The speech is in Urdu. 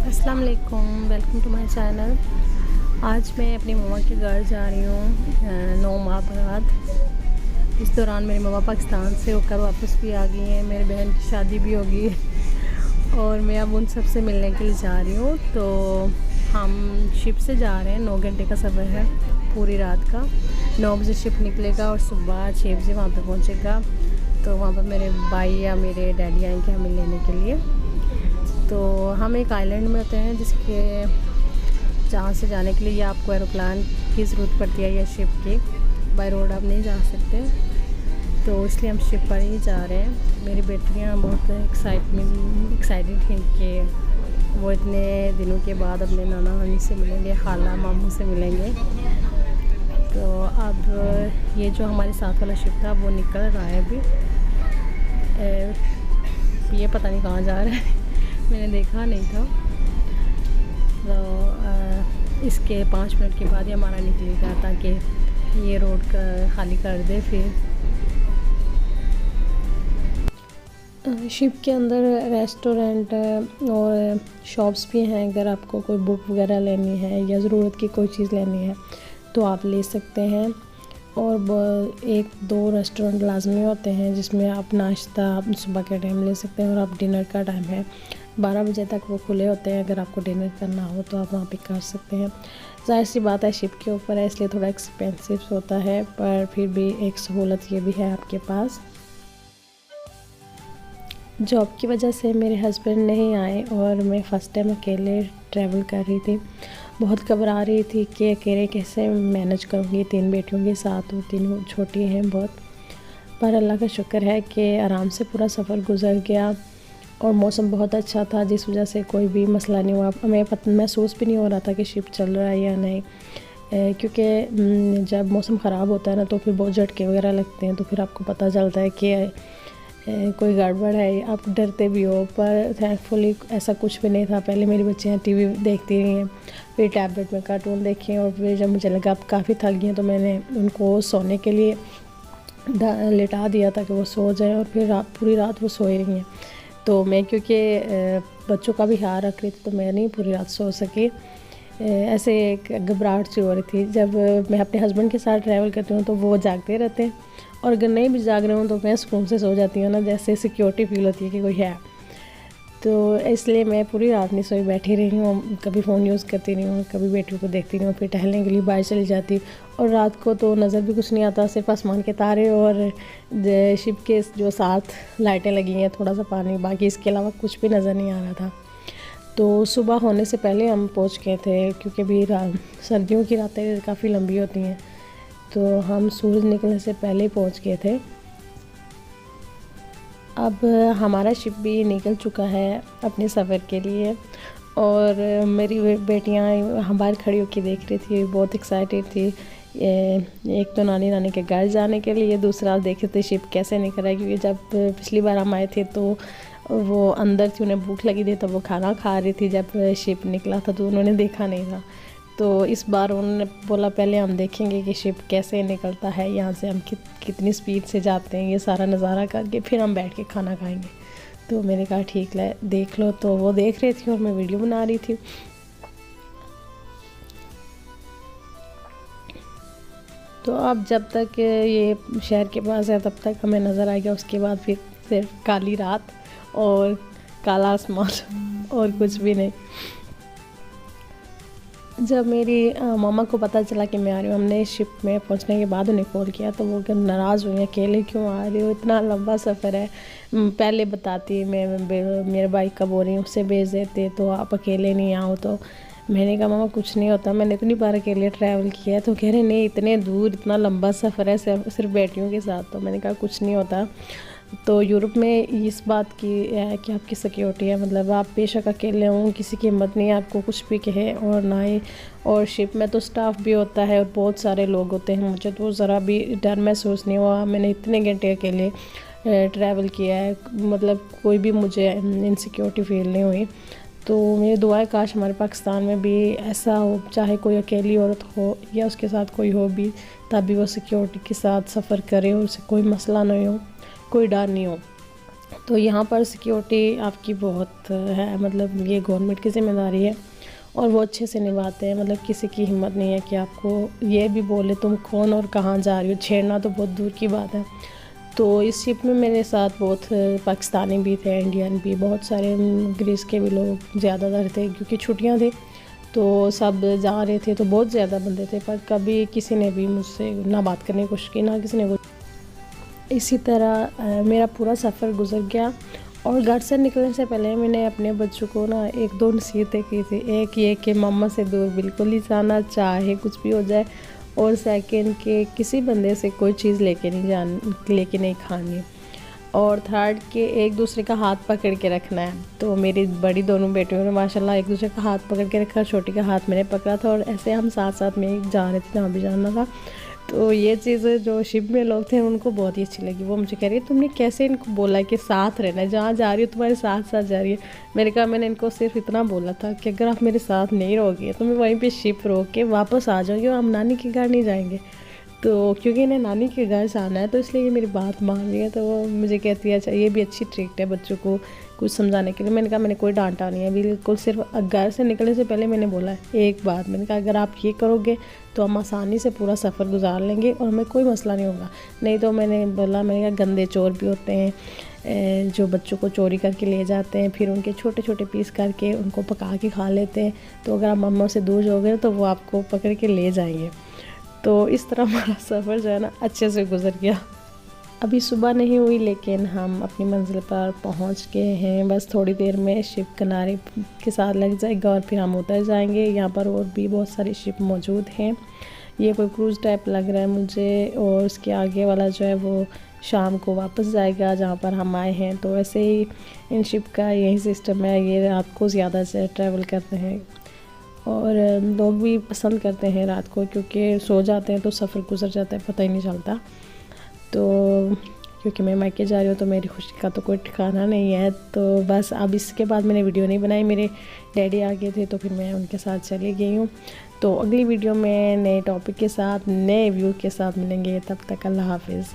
السلام علیکم، ویلکم ٹو مائی چینل۔ آج میں اپنی مما کے گھر جا رہی ہوں 9 ماہ بعد۔ اس دوران میری مما پاکستان سے ہو کر واپس بھی آ گئی ہیں، میری بہن کی شادی بھی ہوگی اور میں اب ان سب سے ملنے کے لیے جا رہی ہوں۔ تو ہم شپ سے جا رہے ہیں، 9 گھنٹے کا سفر ہے پوری رات کا۔ 9 بجے شپ نکلے گا اور صبح 6 بجے وہاں پہ پہنچے گا۔ تو وہاں پہ میرے بھائی یا میرے ڈیڈی آئیں گے ہمیں لینے کے لیے۔ تو ہم ایک آئی لینڈ میں ہوتے ہیں جہاں سے جانے کے لیے آپ کو ایروپلان کی ضرورت پڑتی ہے یا شپ کی، بائی روڈ آپ نہیں جا سکتے، تو اس لیے ہم شپ پر ہی جا رہے ہیں۔ میری بیٹیاں بہت ایکسائٹیڈ ہیں کہ وہ اتنے دنوں کے بعد اپنے نانا نانی سے ملیں گے، خالہ ماموں سے ملیں گے۔ تو اب یہ جو ہمارے ساتھ والا شپ تھا وہ نکل رہا ہے ابھی، یہ پتہ نہیں کہاں جا رہا ہے، میں نے دیکھا نہیں تھا۔ تو اس کے 5 منٹ کے بعد ہی ہمارا نکلے گا تاکہ یہ روڈ خالی کر دے۔ پھر شپ کے اندر ریسٹورنٹ اور شاپس بھی ہیں، اگر آپ کو کوئی بک وغیرہ لینی ہے یا ضرورت کی کوئی چیز لینی ہے تو آپ لے سکتے ہیں۔ اور 1-2 ریسٹورنٹ لازمی ہوتے ہیں جس میں آپ ناشتہ صبح کے ٹائم لے سکتے ہیں، اور آپ ڈنر کا ٹائم ہے 12 بجے تک وہ کھلے ہوتے ہیں۔ اگر آپ کو ڈنر کرنا ہو تو آپ وہاں پہ کر سکتے ہیں۔ ظاہر سی بات ہے شپ کے اوپر ہے اس لیے تھوڑا ایکسپینسو ہوتا ہے، پر پھر بھی ایک سہولت یہ بھی ہے آپ کے پاس۔ جاب کی وجہ سے میرے ہسبینڈ نہیں آئے اور میں فرسٹ ٹائم اکیلے ٹریول کر رہی تھی۔ بہت گھبرا رہی تھی کہ اکیلے کیسے مینج کروں گی، 3 بیٹیوں کے ساتھ، وہ 3 چھوٹی ہیں بہت، پر اللہ کا شکر ہے کہ آرام سے پورا سفر گزر گیا اور موسم بہت اچھا تھا، جس وجہ سے کوئی بھی مسئلہ نہیں ہوا۔ ہمیں محسوس بھی نہیں ہو رہا تھا کہ شپ چل رہا ہے یا نہیں، کیونکہ جب موسم خراب ہوتا ہے نا تو پھر بہت جھٹکے وغیرہ لگتے ہیں، تو پھر آپ کو پتہ چلتا ہے کہ کوئی گڑبڑ ہے، آپ ڈرتے بھی ہو، پر تھینک فلی ایسا کچھ بھی نہیں تھا۔ پہلے میری بچیاں ٹی وی دیکھتی رہی ہیں، پھر ٹیبلیٹ میں کارٹون دیکھیں، اور پھر جب مجھے لگا اب کافی تھک گئی ہیں تو میں نے ان کو سونے کے لیے لٹا دیا تھا کہ وہ سو جائیں، اور پھر پوری رات وہ سوئی رہی ہیں۔ تو میں کیونکہ بچوں کا بھی خیال رکھ رہی تھی تو میں نہیں پوری رات سو سکی، ایسے ایک گھبراہٹ سی ہو رہی تھی۔ جب میں اپنے ہسبینڈ کے ساتھ ٹریول کرتی ہوں تو وہ جاگتے رہتے ہیں، اور اگر نہیں بھی جاگ رہے ہوں تو میں سکون سے سو جاتی ہوں نا، جیسے سیکیورٹی فیل ہوتی ہے کہ کوئی ہے۔ تو اس لیے میں پوری رات نہیں سوئی، بیٹھی رہی ہوں، کبھی فون یوز کرتی رہی ہوں، کبھی بیٹیوں کو دیکھتی رہی ہوں، پھر ٹہلنے کے لیے باہر چلی جاتی، اور رات کو تو نظر بھی کچھ نہیں آتا، صرف آسمان کے تارے اور شپ کے جو ساتھ لائٹیں لگی ہیں، تھوڑا سا پانی، باقی اس کے علاوہ کچھ بھی نظر نہیں آ رہا تھا۔ تو صبح ہونے سے پہلے ہم پہنچ گئے تھے، کیونکہ بھی سردیوں کی راتیں کافی لمبی ہوتی ہیں، تو ہم سورج نکلنے سے پہلے ہی پہنچ گئے تھے۔ اب ہمارا شپ بھی نکل چکا ہے اپنے سفر کے لیے، اور میری بیٹیاں باہر کھڑی ہو کے دیکھ رہی تھی، بہت ایکسائٹیڈ تھی۔ ایک تو نانی کے گھر جانے کے لیے، دوسرا دیکھ رہے تھے شپ کیسے نکل رہا ہے، کیونکہ جب پچھلی بار ہم آئے تھے تو وہ اندر تھی، انہیں بھوک لگی تھی تو وہ کھانا کھا رہی تھی، جب شپ نکلا تھا تو انہوں نے دیکھا نہیں تھا۔ تو اس بار انہوں نے بولا پہلے ہم دیکھیں گے کہ شپ کیسے نکلتا ہے، یہاں سے ہم کتنی سپیڈ سے جاتے ہیں، یہ سارا نظارہ کر کے پھر ہم بیٹھ کے کھانا کھائیں گے۔ تو میں نے کہا ٹھیک ہے دیکھ لو، تو وہ دیکھ رہی تھی اور میں ویڈیو بنا رہی تھی۔ تو اب جب تک یہ شہر کے پاس ہے تب تک ہمیں نظر آئے گا، اس کے بعد پھر صرف کالی رات اور کالا آسمان اور کچھ بھی نہیں۔ جب میری ماما کو پتہ چلا کہ میں آ رہی ہوں، ہم نے شپ میں پہنچنے کے بعد انہیں کال کیا تو وہ ناراض ہوئی، اکیلے کیوں آ رہی ہو، اتنا لمبا سفر ہے، پہلے بتاتی، میں میرے بھائی کا بول رہی ہوں اسے بھیج دیتے تو آپ اکیلے نہیں آؤ۔ تو میں نے کہا ماما کچھ نہیں ہوتا، میں نے اتنی بار اکیلے ٹریول کیا ہے۔ تو کہہ رہے نہیں اتنے دور اتنا لمبا سفر ہے صرف بیٹیوں کے ساتھ، تو میں نے کہا کچھ نہیں ہوتا۔ تو یورپ میں اس بات کی ہے کہ آپ کی سیکیورٹی ہے، مطلب آپ بے شک اکیلے ہوں، کسی کی ہمت نہیں آپ کو کچھ بھی کہے، اور نہ ہی، اور شپ میں تو سٹاف بھی ہوتا ہے اور بہت سارے لوگ ہوتے ہیں، مجھے تو ذرا بھی ڈر محسوس نہیں ہوا۔ میں نے اتنے گھنٹے اکیلے ٹریول کیا ہے، مطلب کوئی بھی مجھے انسیکیورٹی فیل نہیں ہوئی۔ تو میری دعا ہے کاش ہمارے پاکستان میں بھی ایسا ہو، چاہے کوئی اکیلی عورت ہو یا اس کے ساتھ کوئی ہو بھی، تب بھی وہ سیکیورٹی کے ساتھ سفر کرے اور اسے کوئی مسئلہ نہیں ہو، کوئی ڈر نہیں ہو۔ تو یہاں پر سیکیورٹی آپ کی بہت ہے، مطلب یہ گورنمنٹ کی ذمہ داری ہے اور وہ اچھے سے نبھاتے ہیں، مطلب کسی کی ہمت نہیں ہے کہ آپ کو یہ بھی بولے تم کون اور کہاں جا رہی ہو، چھیڑنا تو بہت دور کی بات ہے۔ تو اس شپ میں میرے ساتھ بہت پاکستانی بھی تھے، انڈین بھی، بہت سارے گریس کے بھی لوگ زیادہ تر تھے کیونکہ چھٹیاں تھیں تو سب جا رہے تھے، تو بہت زیادہ بندے تھے، پر کبھی کسی نے بھی مجھ سے نہ بات کرنے کی کوشش کی، نہ کسی نے اسی طرح میرا پورا سفر گزر گیا۔ اور گھر سے نکلنے سے پہلے میں نے اپنے بچوں کو نا 1-2 نصیحتیں کی تھی۔ ایک یہ کہ ماما سے دور بالکل نہیں جانا چاہے کچھ بھی ہو جائے، اور سیکنڈ کہ کسی بندے سے کوئی چیز لے کے نہیں کھانی، اور تھرڈ کہ ایک دوسرے کا ہاتھ پکڑ کے رکھنا ہے۔ تو میری بڑی دونوں بیٹیوں نے ماشاءاللہ ایک دوسرے کا ہاتھ پکڑ کے رکھا، چھوٹی کا ہاتھ میں نے پکڑا تھا، اور ایسے ہم ساتھ ساتھ میں جا رہے تھے جہاں بھی جانا تھا۔ تو یہ چیزیں جو شپ میں لوگ تھے ان کو بہت ہی اچھی لگی۔ وہ مجھے کہہ رہی تم نے کیسے ان کو بولا کہ ساتھ رہنا ہے، جہاں جا رہی ہو تمہارے ساتھ ساتھ جا رہی ہے۔ میں نے کہا میں نے ان کو صرف اتنا بولا تھا کہ اگر آپ میرے ساتھ نہیں رہو گے تو میں وہیں پہ شپ روک کے واپس آ جاؤں گی، اور ہم نانی کے گھر نہیں جائیں گے۔ تو کیونکہ انہیں نانی کے گھر جانا ہے تو اس لیے یہ میری بات مان رہی ہے۔ تو وہ مجھے کہتی ہے اچھا یہ بھی اچھی ٹرک ہے بچوں کو کچھ سمجھانے کے لیے۔ میں نے کہا میں نے کوئی ڈانٹا نہیں ہے، بالکل صرف گھر سے نکلنے سے پہلے میں نے بولا ہے ایک بات، میں نے کہا اگر آپ یہ کرو گے تو ہم آسانی سے پورا سفر گزار لیں گے اور ہمیں کوئی مسئلہ نہیں ہوگا۔ نہیں تو میں نے بولا، میں نے کہا گندے چور بھی ہوتے ہیں جو بچوں کو چوری کر کے لے جاتے ہیں، پھر ان کے چھوٹے چھوٹے پیس کر کے ان کو پکا کے کھا لیتے ہیں، تو اگر آپ مما سے دور جاؤ گے تو وہ آپ کو پکڑ کے لے جائیں گے۔ تو اس طرح ہمارا سفر جو ہے نا اچھے سے گزر گیا۔ ابھی صبح نہیں ہوئی لیکن ہم اپنی منزل پر پہنچ گئے ہیں، بس تھوڑی دیر میں شپ کنارے کے ساتھ لگ جائے گا اور پھر ہم اتر جائیں گے۔ یہاں پر اور بھی بہت ساری شپ موجود ہیں، یہ کوئی کروز ٹائپ لگ رہا ہے مجھے، اور اس کے آگے والا جو ہے وہ شام کو واپس جائے گا جہاں پر ہم آئے ہیں۔ تو ایسے ہی ان شپ کا یہی سسٹم ہے، یہ رات کو زیادہ سے ٹریول کرتے ہیں اور لوگ بھی پسند کرتے ہیں رات کو، کیونکہ سو جاتے ہیں تو سفر گزر جاتا ہے پتہ ہی نہیں چلتا۔ تو کیونکہ میں مائکے جا رہی ہوں تو میری خوشی کا تو کوئی ٹھکانہ نہیں ہے۔ تو بس اب اس کے بعد میں نے ویڈیو نہیں بنائی، میرے ڈیڈی آ گئے تھے تو پھر میں ان کے ساتھ چلی گئی ہوں۔ تو اگلی ویڈیو میں نئے ٹاپک کے ساتھ، نئے ویو کے ساتھ ملیں گے، تب تک اللہ حافظ۔